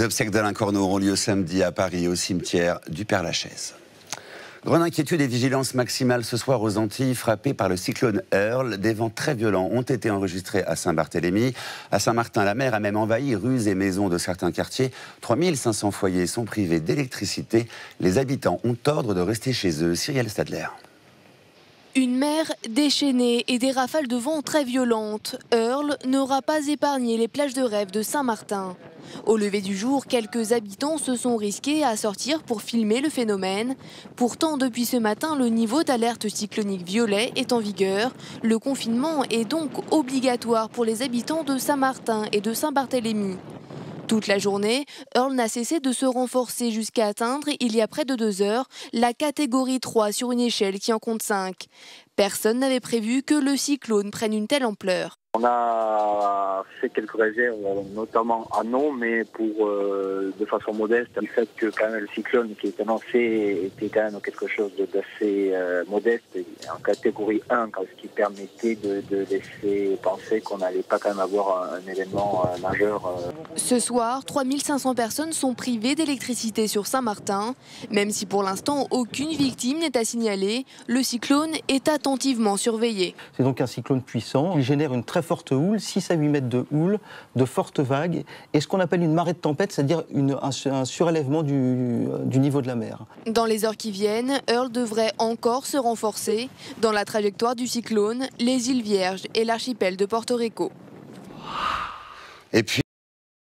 Les obsèques d'Alain Corneau auront lieu samedi à Paris, au cimetière du Père-Lachaise. Grande inquiétude et vigilance maximale ce soir aux Antilles, frappées par le cyclone Earl. Des vents très violents ont été enregistrés à Saint-Barthélemy. À Saint-Martin, la mer a même envahi rues et maisons de certains quartiers. 3500 foyers sont privés d'électricité. Les habitants ont ordre de rester chez eux. Cyrielle Stadler. Une mer déchaînée et des rafales de vent très violentes. Earl n'aura pas épargné les plages de rêve de Saint-Martin. Au lever du jour, quelques habitants se sont risqués à sortir pour filmer le phénomène. Pourtant, depuis ce matin, le niveau d'alerte cyclonique violet est en vigueur. Le confinement est donc obligatoire pour les habitants de Saint-Martin et de Saint-Barthélemy. Toute la journée, Earl n'a cessé de se renforcer jusqu'à atteindre, il y a près de 2 heures, la catégorie 3 sur une échelle qui en compte 5. Personne n'avait prévu que le cyclone prenne une telle ampleur. On a fait quelques réserves, notamment en eau, mais de façon modeste. Du fait que quand même le cyclone qui est annoncé était quand même quelque chose d'assez modeste, en catégorie 1, ce qui permettait de laisser penser qu'on n'allait pas quand même avoir un événement majeur. Ce soir, 3500 personnes sont privées d'électricité sur Saint-Martin. Même si pour l'instant aucune victime n'est à signaler, le cyclone est attentivement surveillé. C'est donc un cyclone puissant, il génère une très forte houle, 6 à 8 mètres de houle, de fortes vagues et ce qu'on appelle une marée de tempête, c'est-à-dire un surélèvement du niveau de la mer. Dans les heures qui viennent, Earl devrait encore se renforcer. Dans la trajectoire du cyclone, les îles Vierges et l'archipel de Porto Rico. Et puis